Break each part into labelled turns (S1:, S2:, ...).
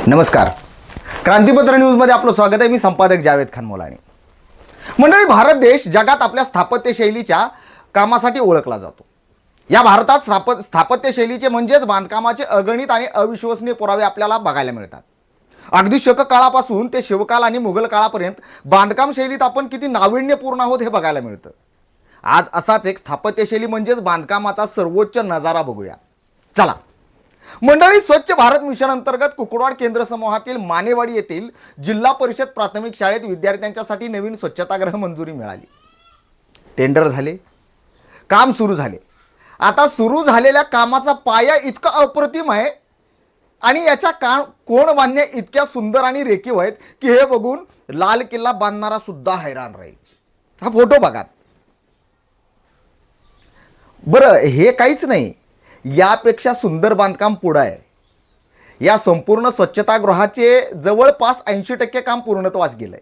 S1: नमस्कार. क्रांतीपत्र न्यूजमध्ये आपलं स्वागत आहे. मी संपादक जावेद खान मोलाणी. मंडळी, भारत देश जगात आपल्या स्थापत्यशैलीच्या कामासाठी ओळखला जातो. या भारतात स्थापत्यशैलीचे म्हणजेच बांधकामाचे अगणित आणि अविश्वसनीय पुरावे आपल्याला बघायला मिळतात. अगदी शक काळापासून ते शिवकाल आणि मुघल काळापर्यंत बांधकाम शैलीत आपण किती नाविन्यपूर्ण आहोत हे बघायला मिळतं. आज असाच एक स्थापत्यशैली म्हणजेच बांधकामाचा सर्वोच्च नजारा बघूया. चला मंडळी, स्वच्छ भारत मिशन अंतर्गत कुकुडवाड केंद्र समूहातील मानेवाडी येथील जिल्हा परिषद प्राथमिक शाळेत विद्यार्थ्यांच्यासाठी नवीन स्वच्छतागृह मंजुरी मिळाली. टेंडर झाले, काम सुरू झाले. आता सुरू झालेल्या कामाचा पाया इतका अप्रतिम आहे आणि याच्या कोण बांधण्या इतक्या सुंदर आणि रेखीव आहेत की हे बघून लाल किल्ला बांधणारा सुद्धा हैराण राहील. हा फोटो बघा. बरं, हे काहीच नाही, यापेक्षा सुंदर बांधकाम पुढं आहे. या संपूर्ण स्वच्छतागृहाचे जवळपास 80% काम पूर्णत्वास गेलंय.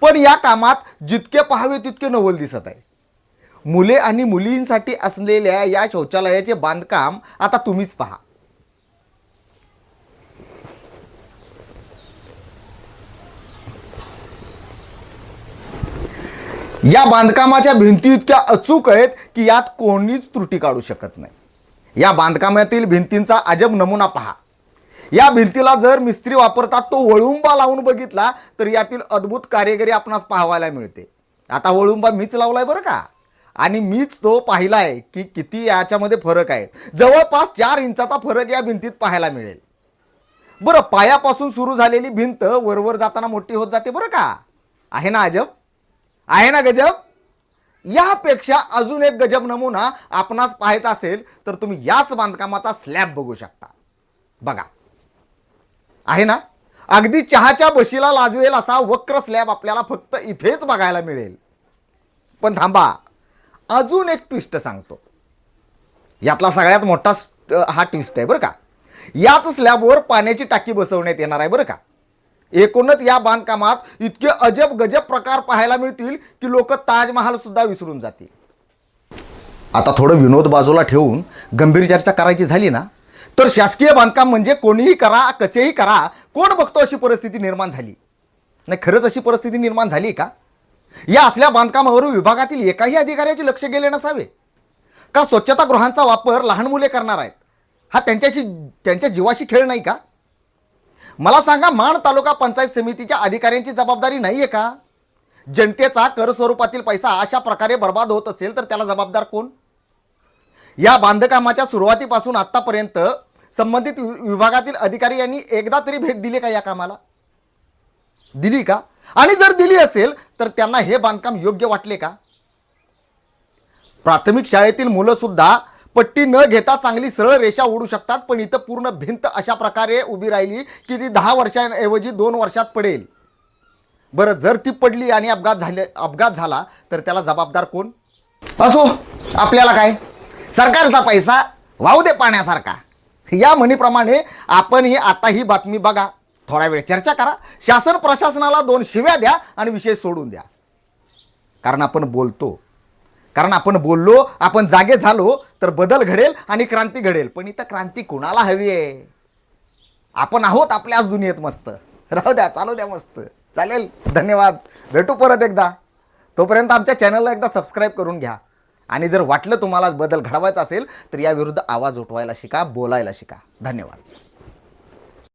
S1: पण या कामात जितके पाहावे तितके नवल दिसत आहे. मुले आणि मुलींसाठी असलेल्या या शौचालयाचे बांधकाम आता तुम्हीच पहा. या बांधकामाच्या भिंती इतक्या अचूक आहेत की यात कोणीच त्रुटी काढू शकत नाही. या बांधकामातील भिंतींचा अजब नमुना पहा. या भिंतीला जर मिस्त्री वापरतात तो वळुंबा लावून बघितला तर यातील अद्भुत कारिगिरी आपणास पाहायला मिळते. आता वळुंबा मीच लावलाय बरं का, आणि मीच तो पाहिलाय की किती याच्यामध्ये फरक आहे. जवळपास 4 इंचाचा फरक या भिंतीत पाहायला मिळेल. बरं, पायापासून सुरू झालेली भिंत वरवर जाताना मोठी होत जाते बरं का. आहे ना अजब, आहे ना गजब. यापेक्षा अजून एक गजब नमुना आपणास पाहायचा असेल तर तुम्ही याच बांधकामाचा स्लॅब बघू शकता. बघा, आहे ना, अगदी चहाच्या बशीला लाजवेल असा वक्र स्लॅब आपल्याला फक्त इथेच बघायला मिळेल. पण थांबा, अजून एक ट्विस्ट सांगतो. यातला सगळ्यात मोठा हा ट्विस्ट आहे बरं का. याच स्लॅबवर पाण्याची टाकी बसवण्यात येणार आहे बरं का. एकूणच या बांधकामात इतके अजब गजब प्रकार पाहायला मिळतील की लोक ताजमहाल सुद्धा विसरून जातील. आता थोडं विनोद बाजूला ठेवून गंभीर चर्चा करायची झाली ना, तर शासकीय बांधकाम म्हणजे कोणीही करा, कसेही करा, कोण बघतो अशी परिस्थिती निर्माण झाली नाही. खरंच अशी परिस्थिती निर्माण झाली का? या असल्या बांधकामावर विभागातील एकाही अधिकाऱ्याचे लक्ष गेले नसावे का? स्वच्छतागृहांचा वापर लहान मुले करणार आहेत, हा त्यांच्या जीवाशी खेळ नाही का? मला सांगा, माण तालुका पंचायत समितीच्या अधिकाऱ्यांची जबाबदारी नाहीये का? जनतेचा कर स्वरूपातील पैसा अशा प्रकारे बर्बाद होत असेल तर त्याला जबाबदार कोण? या बांधकामाच्या सुरुवातीपासून आतापर्यंत संबंधित विभागातील अधिकारी यांनी एकदा तरी भेट दिली का या कामाला? दिली का? आणि जर दिली असेल तर त्यांना हे बांधकाम योग्य वाटले का? प्राथमिक शाळेतील मुलं सुद्धा पट्टी न घेता चांगली सरळ रेषा ओढू शकतात, पण इथं पूर्ण भिंत अशा प्रकारे उभी राहिली की ती 10 वर्षांऐवजी 2 वर्षात पडेल. बरं, जर ती पडली आणि अपघात झाला तर त्याला जबाबदार कोण? असो, आपल्याला काय, सरकारचा पैसा वाहू दे पाण्यासारखा. या म्हणीप्रमाणे आपण आता ही बातमी बघा, थोडा वेळ चर्चा करा, शासन प्रशासनाला 2 शिव्या द्या आणि विषय सोडून द्या. कारण आपण बोललो, आपण जागे झालो तर बदल घडेल आणि क्रांती घडेल. पण इथं क्रांती कुणाला हवी आहे? आपण आहोत आपल्याच दुनियेत मस्त. राहू द्या, चालू द्या मस्त. चालेल, धन्यवाद. भेटू परत एकदा. तोपर्यंत आमच्या चॅनलला एकदा सबस्क्राईब करून घ्या. आणि जर वाटलं तुम्हाला बदल घडवायचा असेल तर याविरुद्ध आवाज उठवायला शिका, बोलायला शिका. धन्यवाद.